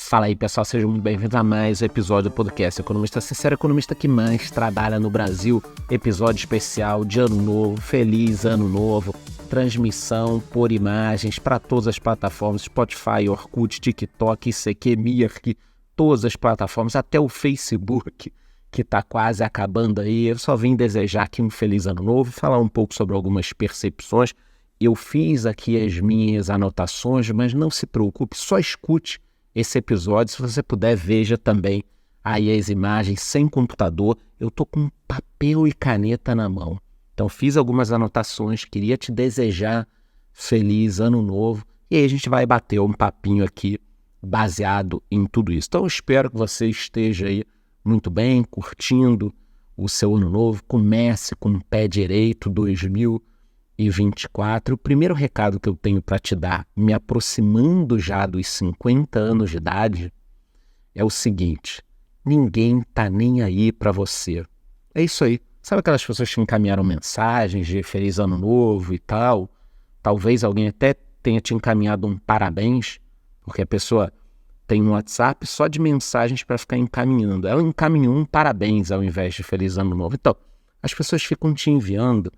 Fala aí, pessoal, sejam muito bem-vindos a mais um episódio do podcast Economista Sincero, economista que mais trabalha no Brasil. Episódio especial de Ano Novo, feliz Ano Novo, transmissão por imagens para todas as plataformas, Spotify, Orkut, TikTok, ICQ, Mirk, todas as plataformas, até o Facebook, que está quase acabando aí. Eu só vim desejar aqui um feliz Ano Novo, falar um pouco sobre algumas percepções. Eu fiz aqui as minhas anotações, mas não se preocupe, só escute esse episódio. Se você puder, veja também aí as imagens sem computador. Eu tô com papel e caneta na mão. Então fiz algumas anotações, queria te desejar feliz Ano Novo. E aí a gente vai bater um papinho aqui baseado em tudo isso. Então eu espero que você esteja aí muito bem, curtindo o seu Ano Novo. Comece com o pé direito 2024. O primeiro recado que eu tenho para te dar, me aproximando já dos 50 anos de idade, é o seguinte: ninguém tá nem aí para você. É isso aí. Sabe aquelas pessoas que encaminharam mensagens de Feliz Ano Novo e tal? Talvez alguém até tenha te encaminhado um parabéns, porque a pessoa tem um WhatsApp só de mensagens para ficar encaminhando. Ela encaminhou um parabéns ao invés de Feliz Ano Novo. Então, as pessoas ficam te enviando.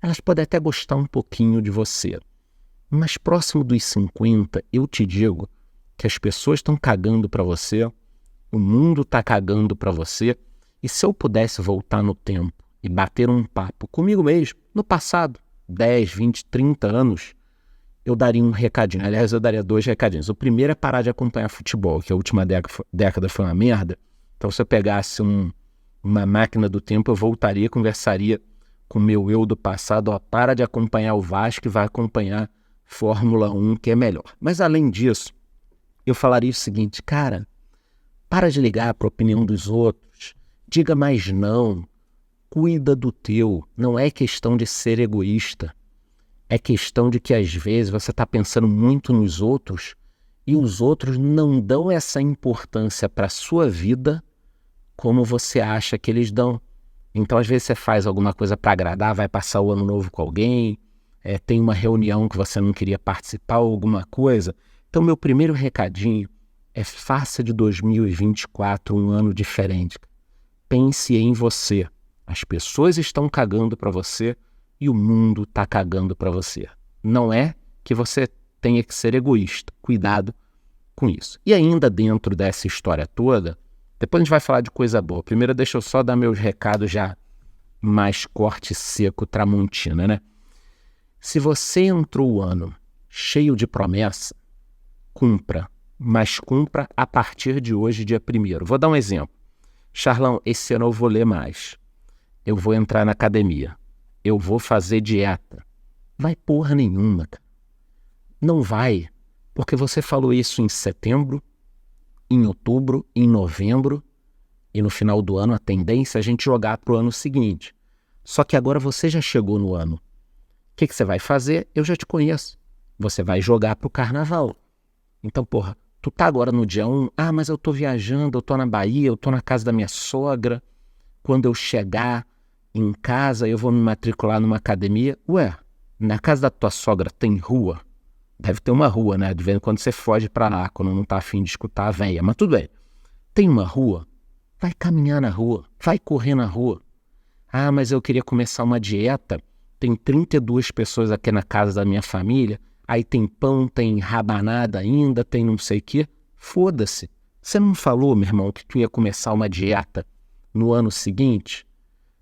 Elas podem até gostar um pouquinho de você, mas próximo dos 50, eu te digo que as pessoas estão cagando para você, o mundo está cagando para você, e se eu pudesse voltar no tempo e bater um papo comigo mesmo, no passado, 10, 20, 30 anos, eu daria um recadinho. Aliás, eu daria 2 recadinhos. O primeiro é parar de acompanhar futebol, que a última década foi uma merda. Então, se eu pegasse uma máquina do tempo, eu voltaria e conversaria com o meu eu do passado: ó, para de acompanhar o Vasco e vai acompanhar Fórmula 1, que é melhor. Mas além disso, eu falaria o seguinte: cara, para de ligar para a opinião dos outros, diga mais não, cuida do teu. Não é questão de ser egoísta, é questão de que às vezes você está pensando muito nos outros e os outros não dão essa importância para a sua vida como você acha que eles dão. Então, às vezes, você faz alguma coisa para agradar, vai passar o ano novo com alguém, tem uma reunião que você não queria participar ou alguma coisa. Então, meu primeiro recadinho é: faça de 2024 um ano diferente. Pense em você. As pessoas estão cagando para você e o mundo está cagando para você. Não é que você tenha que ser egoísta. Cuidado com isso. E ainda dentro dessa história toda, depois a gente vai falar de coisa boa. Primeiro, deixa eu só dar meus recados já mais corte seco Tramontina, né? Se você entrou o ano cheio de promessa, cumpra. Mas cumpra a partir de hoje, dia 1º. Vou dar um exemplo. Charlão, esse ano eu vou ler mais. Eu vou entrar na academia. Eu vou fazer dieta. Vai porra nenhuma, cara. Não vai. Porque você falou isso em setembro, em outubro, em novembro, e no final do ano a tendência é a gente jogar para o ano seguinte. Só que agora você já chegou no ano. O que você vai fazer? Eu já te conheço. Você vai jogar para o carnaval. Então, porra, tu tá agora no dia 1, mas eu tô viajando, eu tô na Bahia, eu tô na casa da minha sogra. Quando eu chegar em casa, eu vou me matricular numa academia. Ué, na casa da tua sogra tem rua? Deve ter uma rua, né? De vez em quando você foge pra lá, quando não tá afim de escutar a véia. Mas tudo bem. Tem uma rua? Vai caminhar na rua. Vai correr na rua. Mas eu queria começar uma dieta. Tem 32 pessoas aqui na casa da minha família. Aí tem pão, tem rabanada ainda, tem não sei o quê. Foda-se. Você não falou, meu irmão, que tu ia começar uma dieta no ano seguinte?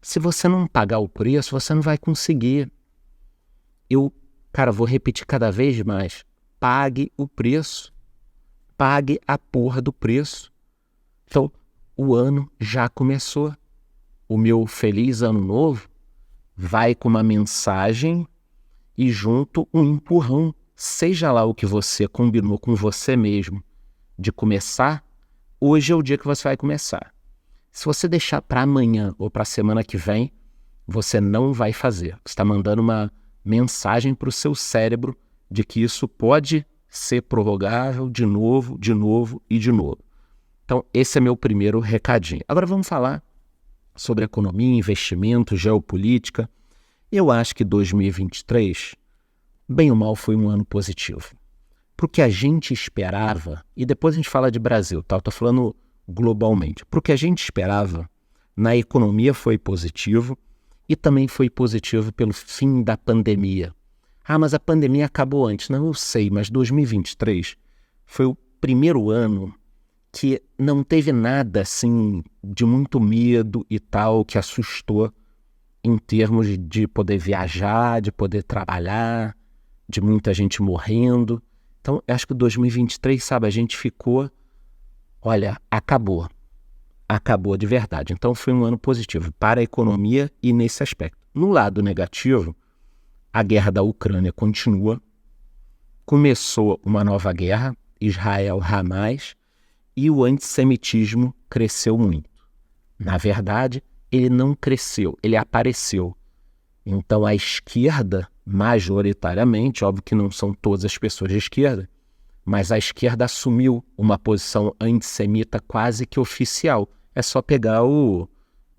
Se você não pagar o preço, você não vai conseguir. Cara, vou repetir cada vez mais. Pague o preço. Pague a porra do preço. Então, o ano já começou. O meu feliz ano novo vai com uma mensagem e junto um empurrão. Seja lá o que você combinou com você mesmo de começar, hoje é o dia que você vai começar. Se você deixar para amanhã ou para a semana que vem, você não vai fazer. Você está mandando uma mensagem para o seu cérebro de que isso pode ser prorrogável de novo, de novo e de novo. Então, esse é meu primeiro recadinho. Agora vamos falar sobre economia, investimento, geopolítica. Eu acho que 2023, bem ou mal, foi um ano positivo. para o que a gente esperava, e depois a gente fala de Brasil, tá? Eu estou falando globalmente. Para o que a gente esperava, na economia foi positivo e também foi positivo pelo fim da pandemia. Ah, mas a pandemia acabou antes. Não, eu sei, mas 2023 foi o primeiro ano que não teve nada assim de muito medo e tal, que assustou em termos de poder viajar, de poder trabalhar, de muita gente morrendo. Então, eu acho que 2023, sabe, a gente ficou, olha, acabou de verdade. Então, foi um ano positivo para a economia e nesse aspecto. No lado negativo, a guerra da Ucrânia continua, começou uma nova guerra, Israel-Hamas, e o antissemitismo cresceu muito. Na verdade, ele não cresceu, ele apareceu. Então a esquerda, majoritariamente, óbvio que não são todas as pessoas de esquerda, mas a esquerda assumiu uma posição antissemita quase que oficial. É só pegar o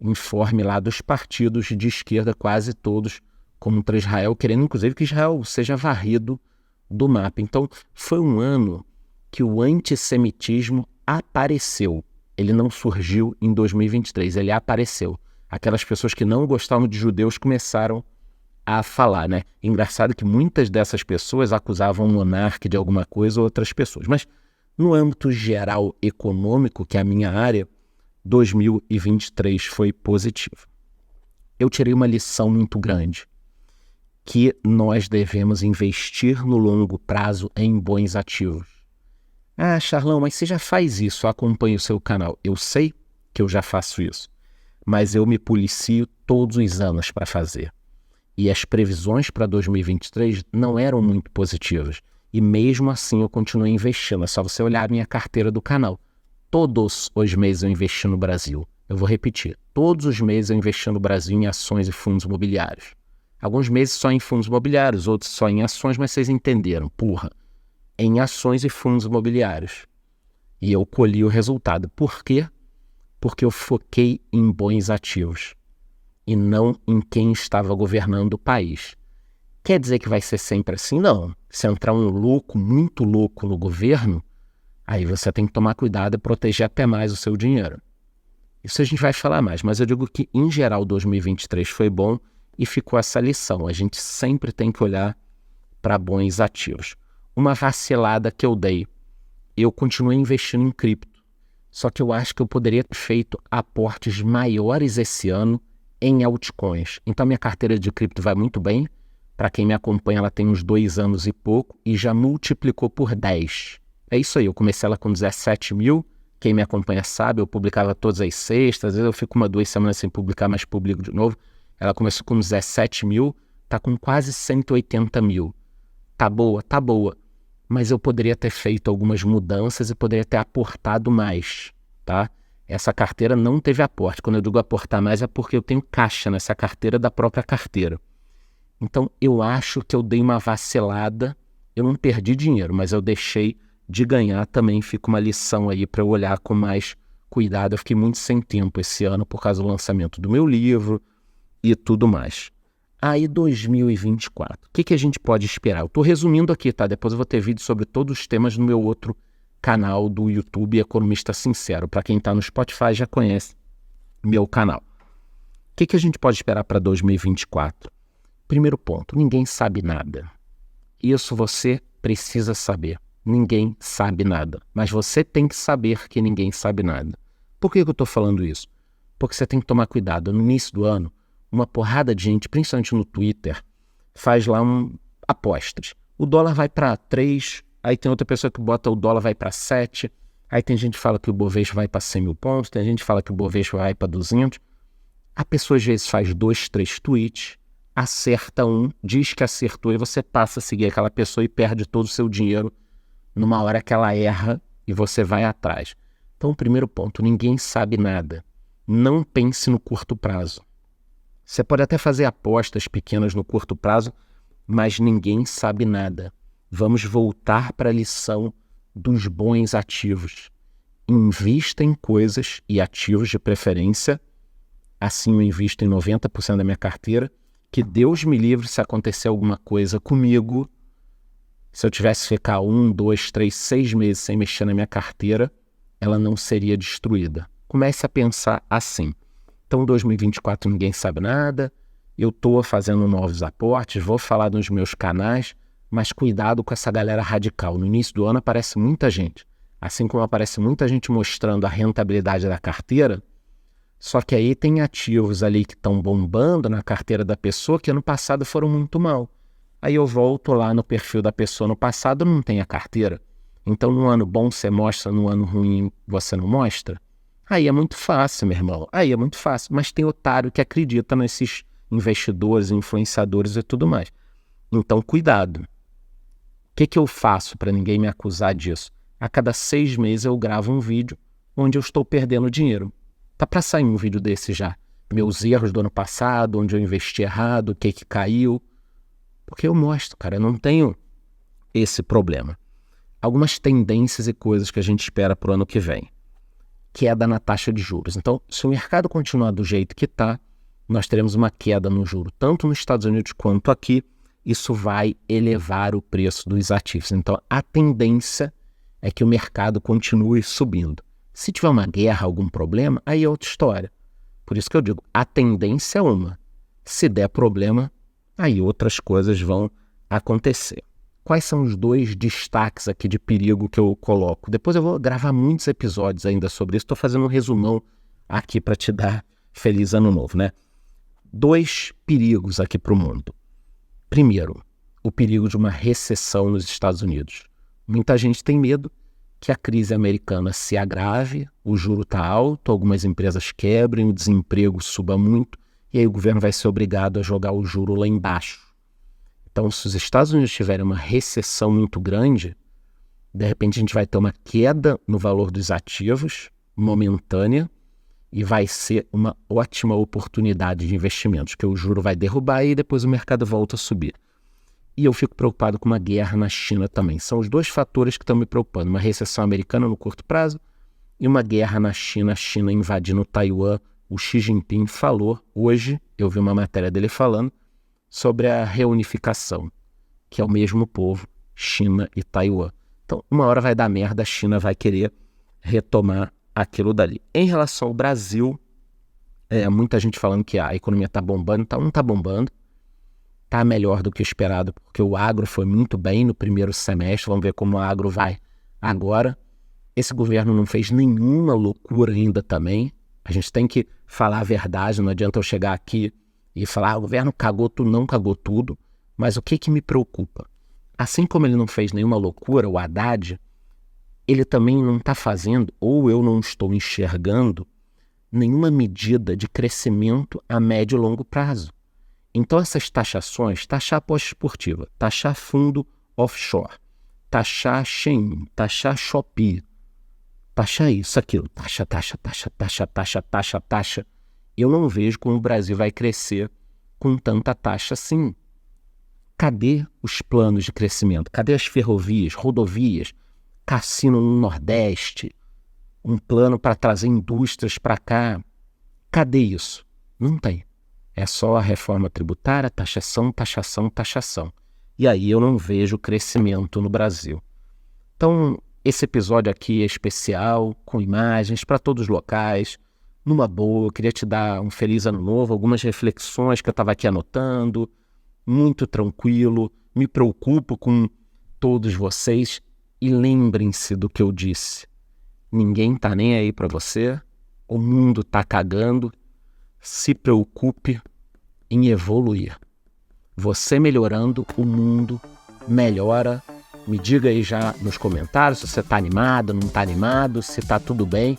informe lá dos partidos de esquerda, quase todos contra Israel, querendo inclusive que Israel seja varrido do mapa. Então foi um ano que o antissemitismo apareceu. Ele não surgiu em 2023, ele apareceu. Aquelas pessoas que não gostavam de judeus começaram a falar, né? Engraçado que muitas dessas pessoas acusavam o monarca de alguma coisa ou outras pessoas. Mas no âmbito geral econômico, que é a minha área, 2023 foi positivo. Eu tirei uma lição muito grande, que nós devemos investir no longo prazo em bons ativos. Ah, Charlão, mas você já faz isso, eu acompanho o seu canal. Eu sei que eu já faço isso, mas eu me policio todos os anos para fazer. E as previsões para 2023 não eram muito positivas. E mesmo assim eu continuei investindo. É só você olhar a minha carteira do canal. Todos os meses eu investi no Brasil. Eu vou repetir. Todos os meses eu investi no Brasil em ações e fundos imobiliários. Alguns meses só em fundos imobiliários, outros só em ações, mas vocês entenderam. Porra. Em ações e fundos imobiliários. E eu colhi o resultado. Por quê? Porque eu foquei em bons ativos e não em quem estava governando o país. Quer dizer que vai ser sempre assim? Não. Se entrar um louco, muito louco no governo, aí você tem que tomar cuidado e proteger até mais o seu dinheiro. Isso a gente vai falar mais, mas eu digo que, em geral, 2023 foi bom e ficou essa lição. A gente sempre tem que olhar para bons ativos. Uma vacilada que eu dei, eu continuei investindo em cripto, só que eu acho que eu poderia ter feito aportes maiores esse ano em altcoins. Então minha carteira de cripto vai muito bem. Para quem me acompanha, ela tem uns 2 anos e pouco e já multiplicou por 10. É isso aí, eu comecei ela com 17 mil. Quem me acompanha sabe, eu publicava todas as sextas, às vezes eu fico 2 semanas sem publicar, mas publico de novo. Ela começou com 17 mil, tá com quase 180 mil. Tá boa, mas eu poderia ter feito algumas mudanças e poderia ter aportado mais, tá? Essa carteira não teve aporte. Quando eu digo aportar mais é porque eu tenho caixa nessa carteira da própria carteira. Então eu acho que eu dei uma vacilada. Eu não perdi dinheiro, mas eu deixei de ganhar também. Fica uma lição aí para eu olhar com mais cuidado. Eu fiquei muito sem tempo esse ano por causa do lançamento do meu livro e tudo mais. Aí 2024, o que a gente pode esperar? Eu estou resumindo aqui, tá? Depois eu vou ter vídeo sobre todos os temas no meu outro canal do YouTube, Economista Sincero. Para quem está no Spotify já conhece meu canal. O que a gente pode esperar para 2024? Primeiro ponto, ninguém sabe nada. Isso você precisa saber. Ninguém sabe nada. Mas você tem que saber que ninguém sabe nada. Por que eu estou falando isso? Porque você tem que tomar cuidado. No início do ano, uma porrada de gente, principalmente no Twitter, faz lá apostas. O dólar vai para 3, aí tem outra pessoa que bota o dólar vai para 7, aí tem gente que fala que o Bovespa vai para 100 mil pontos, tem gente que fala que o Bovespa vai para 200. A pessoa às vezes faz 2, 3 tweets, acerta um, diz que acertou e você passa a seguir aquela pessoa e perde todo o seu dinheiro numa hora que ela erra e você vai atrás. Então, o primeiro ponto, ninguém sabe nada. Não pense no curto prazo. Você pode até fazer apostas pequenas no curto prazo, mas ninguém sabe nada. Vamos voltar para a lição dos bons ativos. Invista em coisas e ativos de preferência. Assim eu invisto em 90% da minha carteira. Que Deus me livre se acontecer alguma coisa comigo, Se eu tivesse que ficar 1, 2, 3, 6 meses sem mexer na minha carteira, ela não seria destruída. Comece a pensar assim. Então, 2024 ninguém sabe nada, eu estou fazendo novos aportes, vou falar nos meus canais, mas cuidado com essa galera radical. No início do ano aparece muita gente, assim como aparece muita gente mostrando a rentabilidade da carteira, só que aí tem ativos ali que estão bombando na carteira da pessoa que ano passado foram muito mal. Aí eu volto lá no perfil da pessoa no passado, não tem a carteira. Então no ano bom você mostra, no ano ruim você não mostra. Aí é muito fácil, meu irmão. Aí é muito fácil. Mas tem otário que acredita nesses investidores, influenciadores e tudo mais. Então cuidado. O que eu faço para ninguém me acusar disso? A cada 6 meses eu gravo um vídeo onde eu estou perdendo dinheiro. Tá para sair um vídeo desse já. Meus erros do ano passado, onde eu investi errado, o que caiu. Porque eu mostro, cara, eu não tenho esse problema. Algumas tendências e coisas que a gente espera para o ano que vem. Queda na taxa de juros. Então, se o mercado continuar do jeito que está, nós teremos uma queda no juro, tanto nos Estados Unidos quanto aqui. Isso vai elevar o preço dos ativos. Então, a tendência é que o mercado continue subindo. Se tiver uma guerra, algum problema, aí é outra história. Por isso que eu digo, a tendência é uma. Se der problema, aí outras coisas vão acontecer. Quais são os 2 destaques aqui de perigo que eu coloco? Depois eu vou gravar muitos episódios ainda sobre isso. Estou fazendo um resumão aqui para te dar feliz ano novo, né? 2 perigos aqui para o mundo. Primeiro, o perigo de uma recessão nos Estados Unidos. Muita gente tem medo que a crise americana se agrave, o juro está alto, algumas empresas quebrem, o desemprego suba muito, e aí o governo vai ser obrigado a jogar o juro lá embaixo. Então, se os Estados Unidos tiverem uma recessão muito grande, de repente a gente vai ter uma queda no valor dos ativos, momentânea, e vai ser uma ótima oportunidade de investimentos, que o juro vai derrubar e depois o mercado volta a subir. E eu fico preocupado com uma guerra na China também. São os 2 fatores que estão me preocupando. Uma recessão americana no curto prazo e uma guerra na China, a China invadindo Taiwan. O Xi Jinping falou hoje, eu vi uma matéria dele falando, sobre a reunificação, que é o mesmo povo, China e Taiwan. Então, uma hora vai dar merda, a China vai querer retomar aquilo dali. Em relação ao Brasil, muita gente falando que a economia está bombando, não está bombando, está melhor do que esperado, porque o agro foi muito bem no primeiro semestre, vamos ver como o agro vai agora. Esse governo não fez nenhuma loucura ainda também, a gente tem que falar a verdade, não adianta eu chegar aqui e falar, o governo cagou tudo, não cagou tudo, mas o que me preocupa? Assim como ele não fez nenhuma loucura, o Haddad, ele também não está fazendo, ou eu não estou enxergando, nenhuma medida de crescimento a médio e longo prazo. Então essas taxações, taxar pós-esportiva, taxar fundo offshore, taxar Shein, taxar Shopee, taxar isso, aquilo, taxa. Eu não vejo como o Brasil vai crescer com tanta taxa assim. Cadê os planos de crescimento? Cadê as ferrovias, rodovias, cassino no Nordeste, um plano para trazer indústrias para cá? Cadê isso? Não tem. É só a reforma tributária, taxação. E aí eu não vejo crescimento no Brasil. Então, esse episódio aqui é especial, com imagens para todos os locais, numa boa. Eu queria te dar um feliz ano novo, algumas reflexões que eu estava aqui anotando, muito tranquilo, me preocupo com todos vocês e lembrem-se do que eu disse. Ninguém está nem aí para você, o mundo está cagando, se preocupe em evoluir. Você melhorando, o mundo melhora. Me diga aí já nos comentários se você está animado, não está animado, se está tudo bem.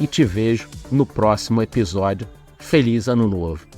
E te vejo no próximo episódio. Feliz Ano Novo!